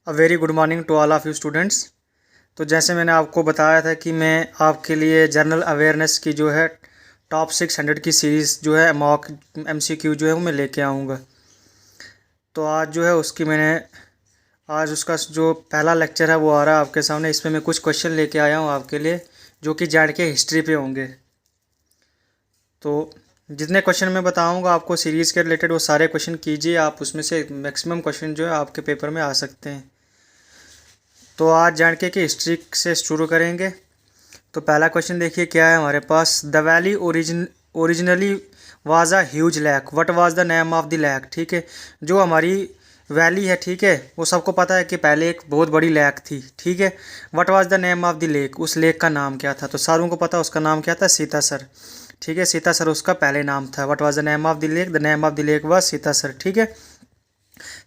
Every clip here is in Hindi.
A very good morning to all of you students. तो जैसे मैंने आपको बताया था कि मैं आपके लिए जनरल अवेयरनेस की जो है टॉप 600 की सीरीज़ जो है मॉक एमसीक्यू जो है वो मैं लेके आऊँगा। तो आज जो है उसकी मैंने आज उसका जो पहला लेक्चर है वो आ रहा है आपके सामने। इसमें मैं कुछ क्वेश्चन लेके आया हूँ आपके लिए जो कि जेड के हिस्ट्री पे होंगे। तो जितने क्वेश्चन मैं बताऊँगा आपको सीरीज़ के रिलेटेड वो सारे क्वेश्चन कीजिए, आप उसमें से मैक्सिमम क्वेश्चन जो है आपके पेपर में आ सकते हैं। तो आज जानके कि हिस्ट्री से शुरू करेंगे। तो पहला क्वेश्चन देखिए क्या है हमारे पास। The valley originally was a huge lake, what was the name of the lake. ठीक है, जो हमारी वैली है, ठीक है, वो सबको पता है कि पहले एक बहुत बड़ी लैक थी। ठीक है, what was the name of the lake, उस लेक का नाम क्या था। तो सारों को पता उसका नाम क्या था, सीतासर। ठीक है, सीतासर उसका पहले नाम था। What was the name of the lake, the name of the lake was Sitasar. ठीक है,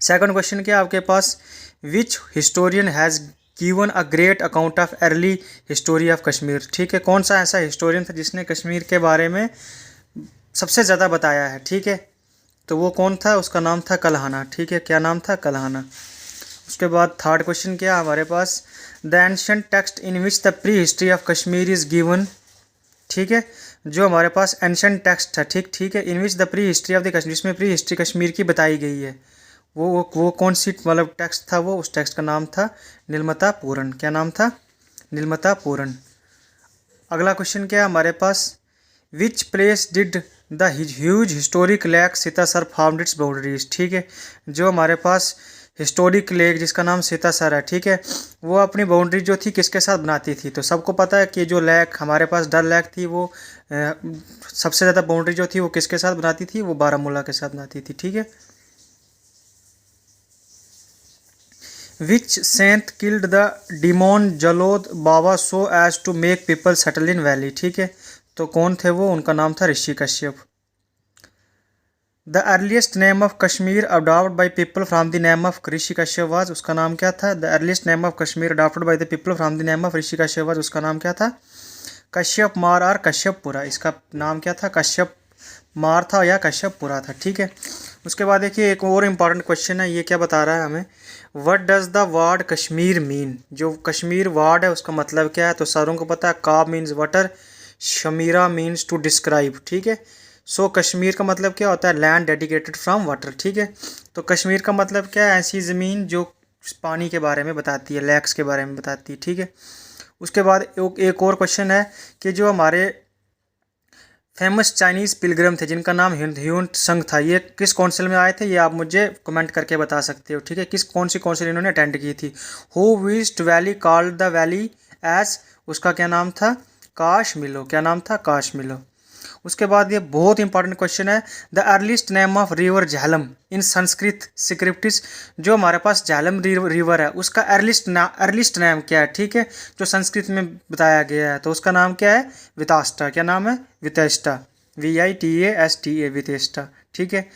सेकंड क्वेश्चन क्या आपके पास। Which historian has given a great account of early history of Kashmir. ठीक है, कौन सा ऐसा हिस्टोरियन था जिसने कश्मीर के बारे में सबसे ज़्यादा बताया है। ठीक है, तो वो कौन था, उसका नाम था कल्हाना। ठीक है, क्या नाम था, कल्हाना। उसके बाद थर्ड क्वेश्चन क्या है हमारे पास। The ancient text in which the prehistory of Kashmir is given. ठीक है, जो हमारे पास एंशंट टेक्स्ट है, ठीक है, in which the prehistory of the Kashmir, जिसमें प्री हिस्ट्री कश्मीर की बताई गई है, वो कौन सी मतलब टेक्स्ट था, वो उस टेक्स्ट का नाम था नीलमता पूरन। क्या नाम था, नीलमता पूरन। अगला क्वेश्चन क्या है हमारे पास। Which place did the huge historic lake Sitasar found its boundaries. ठीक है, जो हमारे पास हिस्टोरिक लेक जिसका नाम सीतासर है, ठीक है, वो अपनी बाउंड्री जो थी किसके साथ बनाती थी। तो सबको पता है कि जो लेक हमारे पास डल लेक थी वो सबसे ज़्यादा बाउंड्री जो थी वो किसके साथ बनाती थी, वो बारामूला के साथ बनाती थी। ठीक है, which saint killed the demon Jalodbhava so as to make people settle in valley. ठीक है, तो कौन थे वो, उनका नाम था Rishi Kashyap. The earliest name of Kashmir adopt by people from the name of Rishi Kashyap was, उसका नाम क्या था। The earliest name of Kashmir adopted by the people from the name of Rishi Kashyap was, उसका नाम क्या था, कश्यप मार और कश्यपपुरा। इसका नाम क्या था, कश्यप मार था या कश्यपपुरा था। ठीक है, उसके बाद देखिए एक और इम्पॉर्टेंट क्वेश्चन है, ये क्या बता रहा है हमें। What does the word Kashmir mean, जो कश्मीर वर्ड है उसका मतलब क्या है। तो सारों को पता है का मीन्स वाटर, शमीरा मीन्स टू डिस्क्राइब। ठीक है, सो कश्मीर का मतलब क्या होता है, लैंड डेडिकेटेड फ्रॉम वाटर। ठीक है, तो कश्मीर का मतलब क्या है, ऐसी ज़मीन जो पानी के बारे में बताती है, लैक्स के बारे में बताती है। ठीक है, उसके बाद एक और क्वेश्चन है कि जो हमारे फेमस चाइनीज़ पिलग्रम थे जिनका नाम ह्यून संग था, ये किस काउंसिल में आए थे, ये आप मुझे कमेंट करके बता सकते हो। ठीक है, कौन सी काउंसिल इन्होंने अटेंड की थी। Who visited valley called the valley as, उसका क्या नाम था, काश मिलो। क्या नाम था, काश मिलो। उसके बाद ये बहुत इंपॉर्टेंट क्वेश्चन है। The earliest name of river Jhelum in Sanskrit scriptures, जो हमारे पास झेलम रिवर है उसका अर्लीस्ट नेम क्या है। ठीक है, जो संस्कृत में बताया गया है, तो उसका नाम क्या है, विताष्टा। क्या नाम है, वितेष्टा, VITASTA, वितेष्टा। ठीक है,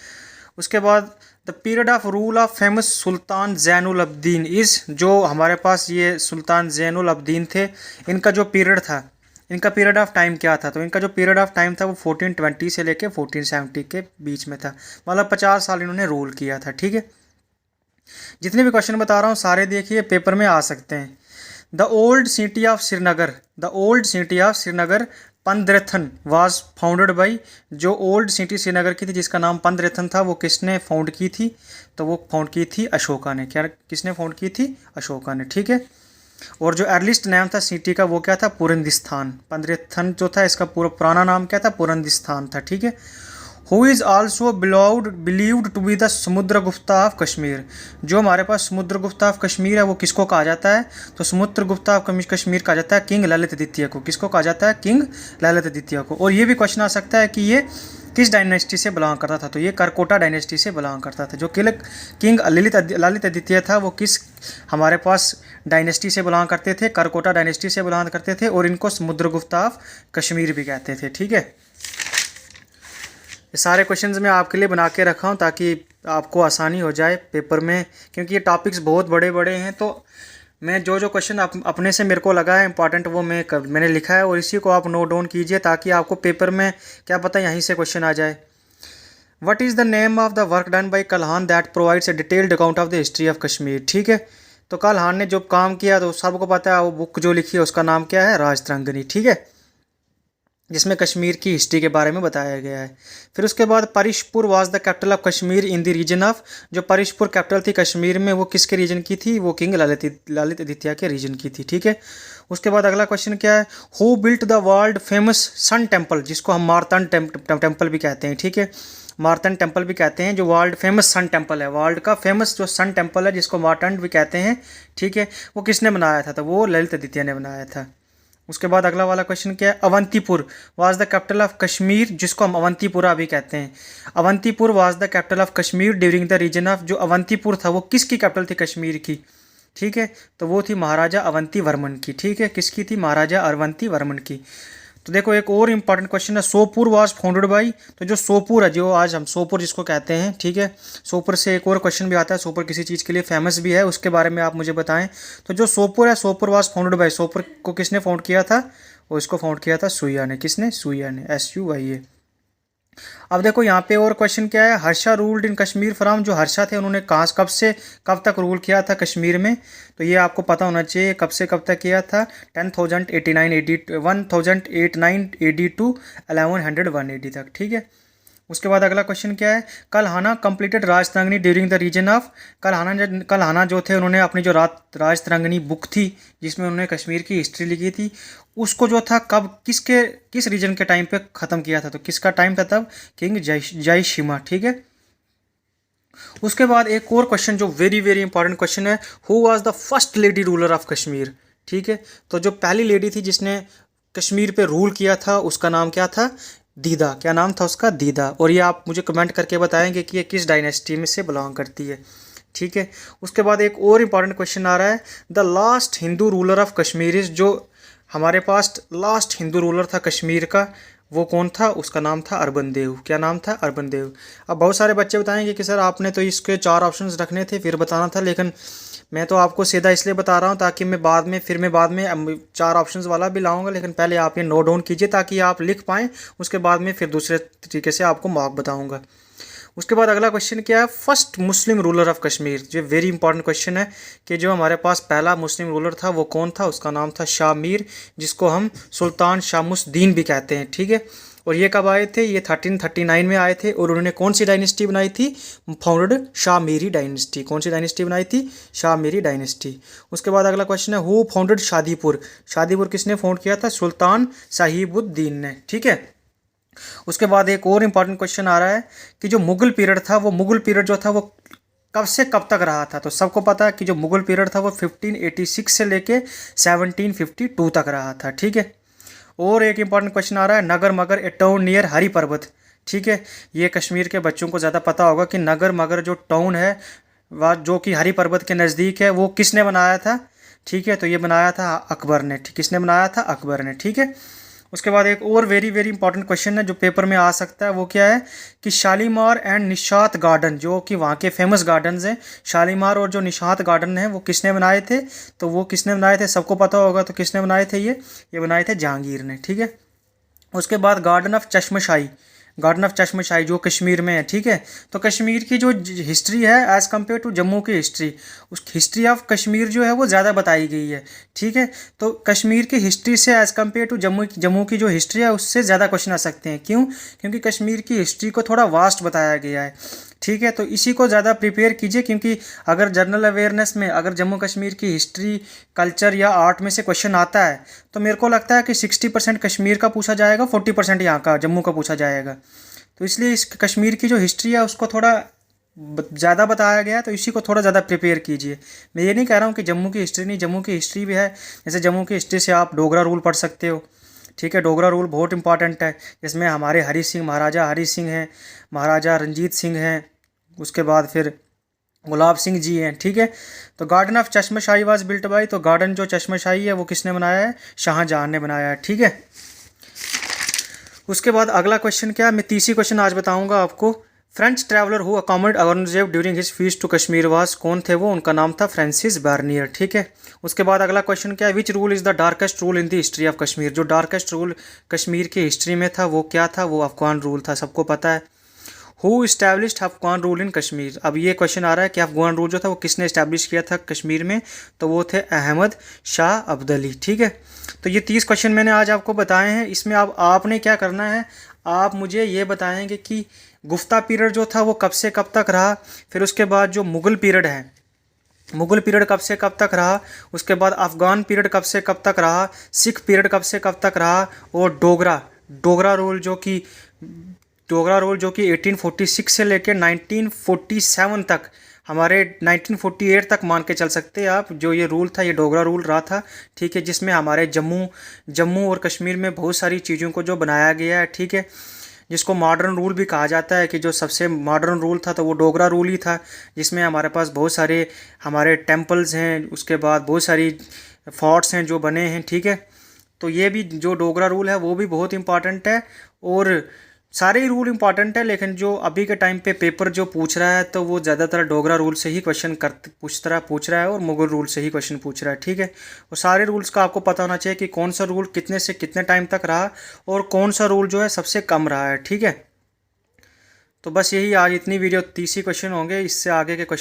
उसके बाद the period of rule of famous Sultan Zainul Abdeen is, जो हमारे पास ये सुल्तान जैनुल अब्दीन थे, इनका जो पीरियड था, इनका पीरियड ऑफ टाइम क्या था। तो इनका जो पीरियड ऑफ टाइम था वो 1420 से लेके 1470 के बीच में था, मतलब 50 साल इन्होंने रूल किया था। ठीक है, जितने भी क्वेश्चन बता रहा हूँ सारे देखिए पेपर में आ सकते हैं। The old city of Srinagar, the old city of Srinagar Pandrethan was founded by, जो ओल्ड सिटी श्रीनगर की थी जिसका नाम पंद्रेथन था, वो किसने फाउंड की थी, तो वो फाउंड की थी अशोका ने। क्या किसने फाउंड की थी, अशोका ने। ठीक है, और जो अर्लीस्ट नाम था सिटी का वो क्या था, पुरंदिस्थान। पंद्रेथन जो था इसका पूरा पुराना नाम क्या था, पुरंदिस्थान था। ठीक है, who is also believed to be the Samudragupta of Kashmir, जो हमारे पास समुद्रगुप्ता ऑफ कश्मीर है वो किसको कहा जाता है, तो समुद्रगुप्ता ऑफ कश्मीर कहा जाता है किंग ललित द्वितीय को। किसको कहा जाता है, किंग ललित द्वितीय को। और ये भी क्वेश्चन आ सकता है कि ये किस डायनेस्टी से बिलोंग करता था, तो ये करकोटा डायनेस्टी से बिलोंग करता था। जो किंग ललित द्वितीय था वो किस हमारे पास डायनेस्टी से बिलोंग करते थे, करकोटा डायनेस्टी से बिलोंग करते थे, और इनको समुद्रगुप्ता ऑफ कश्मीर भी कहते थे। ठीक है, ये सारे क्वेश्चंस मैं आपके लिए बना के रखा हूँ ताकि आपको आसानी हो जाए पेपर में, क्योंकि ये टॉपिक्स बहुत बड़े बड़े हैं। तो मैं जो जो क्वेश्चन अपने से मेरे को लगा है इंपॉर्टेंट वो मैंने लिखा है, और इसी को आप नोट डाउन कीजिए ताकि आपको पेपर में क्या पता यहीं से क्वेश्चन आ जाए। What is the name of the work done by Kalhana that provides a detailed account of the history of Kashmir. ठीक है, तो कल ने जो काम किया तो सबको पता है, वो बुक जो लिखी है उसका नाम क्या है, राजतरंगिणी, ठीक है, जिसमें कश्मीर की हिस्ट्री के बारे में बताया गया है। फिर उसके बाद Parihaspur was the capital of Kashmir in the reason of, जो परिशपुर कैपिटल थी कश्मीर में, वो किसके रीजन की थी, वो किंग ललित आदित्य के रीजन की थी, ठीक है। उसके बाद अगला क्वेश्चन क्या है, who built the world famous sun temple, जिसको हम मार्तंड टेम्पल भी कहते हैं, ठीक है, मार्तंड टेम्पल भी कहते हैं, जो वर्ल्ड फेमस सन टेम्पल है, वर्ल्ड का फेमस जो सन टेम्पल है जिसको मार्तंड भी कहते हैं, ठीक है, वो किसने बनाया था, तो वो ललित आदित्य ने बनाया था। उसके बाद अगला वाला क्वेश्चन क्या है, Avantipur was the capital of Kashmir, जिसको हम अवंतीपुरा भी कहते हैं, Avantipur was the capital of Kashmir during the reason of, जो अवंतीपुर था वो किसकी कैपिटल थी कश्मीर की, ठीक है, तो वो थी महाराजा अवंती वर्मन की, ठीक है, किसकी थी, महाराजा अवंती वर्मन की। तो देखो एक और इंपॉर्टेंट क्वेश्चन है, सोपुर वाज फाउंडेड बाई, तो जो सोपुर है, जो आज हम सोपुर जिसको कहते हैं, ठीक है, सोपुर से एक और क्वेश्चन भी आता है, सोपुर किसी चीज़ के लिए फेमस भी है, उसके बारे में आप मुझे बताएं। तो जो सोपुर है, Sopore was founded by, Sopore को किसने फाउंड किया था, और इसको फाउंड किया था सुइया ने, किसने, सुइया ने, SUIA। अब देखो यहाँ पे और क्वेश्चन क्या है, Harsha ruled in Kashmir from, जो हर्षा थे उन्होंने कहाँ कब से कब तक रूल किया था कश्मीर में, तो ये आपको पता होना चाहिए कब से कब तक किया था, 1089 AD टू 1101 AD तक, ठीक है। उसके बाद अगला क्वेश्चन क्या है, Kalhana completed Rajatarangini during the reason of, Kalhana जो थे उन्होंने अपनी जो राजतरंगिणी बुक थी जिसमें उन्होंने कश्मीर की हिस्ट्री लिखी थी, उसको जो था कब किस रीजन के टाइम पे ख़त्म किया था, तो किसका टाइम था तब, किंग जय शिमा, ठीक है। उसके बाद एक और क्वेश्चन जो वेरी वेरी इंपॉर्टेंट क्वेश्चन है, who was the first lady ruler of Kashmir, ठीक है, तो जो पहली लेडी थी जिसने कश्मीर पे रूल किया था उसका नाम क्या था, दीदा, क्या नाम था उसका, दीदा। और ये आप मुझे कमेंट करके बताएंगे कि ये किस डायनेस्टी में से बिलोंग करती है, ठीक है। उसके बाद एक और इंपॉर्टेंट क्वेश्चन आ रहा है, the last Hindu ruler of Kashmir is, जो हमारे पास लास्ट हिंदू रूलर था कश्मीर का वो कौन था, उसका नाम था अर्बन देव, क्या नाम था, अर्बन देव। अब बहुत सारे बच्चे बताएंगे कि सर आपने तो इसके 4 ऑप्शंस रखने थे फिर बताना था, लेकिन मैं तो आपको सीधा इसलिए बता रहा हूँ ताकि मैं बाद में 4 ऑप्शंस वाला भी लाऊंगा, लेकिन पहले आप ये नोट डाउन कीजिए ताकि आप लिख पाएँ, उसके बाद में फिर दूसरे तरीके से आपको मार्क बताऊँगा। उसके बाद अगला क्वेश्चन क्या है, first Muslim ruler of Kashmir, जो वेरी इंपॉर्टेंट क्वेश्चन है कि जो हमारे पास पहला मुस्लिम रूलर था वो कौन था, उसका नाम था शाह मीर, जिसको हम सुल्तान शामुद्दीन भी कहते हैं, ठीक है। और ये कब आए थे, ये 1339 में आए थे, और उन्होंने कौन सी डायनेस्टी बनाई थी, फाउंडेड शाह मीरी डायनेस्टी, कौन सी डायनेस्टी बनाई थी, शाह मीरी डायनेस्टी। उसके बाद अगला क्वेश्चन है, हु फाउंडेड शादीपुर, शादीपुर किसने फाउंड किया था, सुल्तान साहिबुद्दीन ने, ठीक है। उसके बाद एक और इम्पॉर्टेंट क्वेश्चन आ रहा है कि जो मुगल पीरियड था, वो मुगल पीरियड जो था वो कब से कब तक रहा था, तो सबको पता है कि जो मुगल पीरियड था वो 1586 से लेके 1752 तक रहा था, ठीक है। और एक इम्पॉर्टेंट क्वेश्चन आ रहा है, नगर मगर ए टाउन नियर हरी पर्वत, ठीक है, ये कश्मीर के बच्चों को ज़्यादा पता होगा कि नगर मगर जो टाउन है वह जो कि हरी पर्वत के नज़दीक है, वो किसने बनाया था, ठीक है, तो ये बनाया था अकबर ने, किसने बनाया था, अकबर ने, ठीक है। उसके बाद एक और वेरी वेरी इंपॉर्टेंट क्वेश्चन है जो पेपर में आ सकता है, वो क्या है कि शालीमार एंड निशात गार्डन, जो कि वहाँ के फेमस गार्डन्स हैं, शालीमार और जो निशात गार्डन है वो किसने बनाए थे, तो वो किसने बनाए थे, सबको पता होगा, तो किसने बनाए थे, ये बनाए थे जहांगीर ने, ठीक है। उसके बाद गार्डन ऑफ चश्मशाही, गार्डन ऑफ चश्मशाही जो कश्मीर में है, ठीक है। तो कश्मीर की जो हिस्ट्री है एज़ कम्पेयर टू जम्मू की हिस्ट्री, उस हिस्ट्री ऑफ कश्मीर जो है वो ज़्यादा बताई गई है, ठीक है। तो कश्मीर की हिस्ट्री से एज़ कम्पेयर टू जम्मू की जो हिस्ट्री है उससे ज़्यादा क्वेश्चन आ सकते हैं, क्यों, क्योंकि कश्मीर की हिस्ट्री को थोड़ा वास्ट बताया गया है, ठीक है। तो इसी को ज़्यादा प्रिपेयर कीजिए, क्योंकि अगर जनरल अवेयरनेस में अगर जम्मू कश्मीर की हिस्ट्री, कल्चर या आर्ट में से क्वेश्चन आता है तो मेरे को लगता है कि 60% कश्मीर का पूछा जाएगा, 40% यहाँ का जम्मू का पूछा जाएगा। तो इसलिए इस कश्मीर की जो हिस्ट्री है उसको थोड़ा ज़्यादा बताया गया है, तो इसी को थोड़ा ज़्यादा प्रिपेयर कीजिए। मैं ये नहीं कह रहा हूँ कि जम्मू की हिस्ट्री नहीं, जम्मू की हिस्ट्री भी है, जैसे जम्मू की हिस्ट्री से आप डोगरा रूल पढ़ सकते हो, ठीक है, डोगरा रूल बहुत इंपॉर्टेंट है, जिसमें हमारे हरी सिंह, महाराजा हरी सिंह हैं, महाराजा रंजीत सिंह हैं, उसके बाद फिर गुलाब सिंह जी हैं, ठीक है। तो garden of Chashmashahi was built by, तो गार्डन जो चश्मशाही है वो किसने बनाया है, शाहजहां ने बनाया है, ठीक है। उसके बाद अगला क्वेश्चन क्या है, मैं तीसरी क्वेश्चन आज बताऊंगा आपको, French traveller who accommodated Aurangzeb during his feast to Kashmir was, कौन थे वो, उनका नाम था फ्रांसिस बार्नियर, ठीक है। उसके बाद अगला क्वेश्चन क्या है, which rule is the darkest rule in the history of Kashmir, जो डार्केस्ट रूल कश्मीर की हिस्ट्री में था वो क्या था, वो अफगान रूल था, सबको पता है। Who established Afghan rule in Kashmir. अब ये क्वेश्चन आ रहा है कि अफगान रूल जो था वो किसने इस्टेब्लिश किया था कश्मीर में, तो वो थे अहमद शाह अब्दाली। ठीक है, तो ये 30 क्वेश्चन मैंने आज आपको बताए हैं। इसमें अब आपने क्या करना है, आप मुझे ये बताएंगे कि गुफ्ता पीरियड जो था वो कब से कब तक रहा, फिर उसके बाद जो मुग़ल पीरियड है, मुग़ल पीरियड कब से कब तक रहा, उसके बाद अफ़गान पीरियड कब से कब तक रहा, सिख पीरियड कब से कब तक रहा, और डोगरा डोगरा रूल जो कि 1846 से लेकर 1947 तक, हमारे 1948 तक मान के चल सकते हैं आप, जो ये रूल था ये डोगरा रूल रहा था। ठीक है, जिसमें हमारे जम्मू और कश्मीर में बहुत सारी चीज़ों को जो बनाया गया है। ठीक है, जिसको मॉडर्न रूल भी कहा जाता है, कि जो सबसे मॉडर्न रूल था तो वो डोगरा रूल ही था, जिसमें हमारे पास बहुत सारे हमारे टेम्पल्स हैं, उसके बाद बहुत सारी फोर्ट्स हैं जो बने हैं। ठीक है, तो ये भी जो डोगरा रूल है वो भी बहुत इंपॉर्टेंट है, और सारे ही रूल इंपॉर्टेंट है, लेकिन जो अभी के टाइम पे पेपर जो पूछ रहा है तो वो ज़्यादातर डोगरा रूल से ही क्वेश्चन पूछ रहा है और मुगल रूल से ही क्वेश्चन पूछ रहा है। ठीक है, और सारे रूल्स का आपको पता होना चाहिए कि कौन सा रूल कितने से कितने टाइम तक रहा और कौन सा रूल जो है सबसे कम रहा है। ठीक है, तो बस यही आज इतनी वीडियो 30 ही क्वेश्चन होंगे, इससे आगे के क्वेश्चन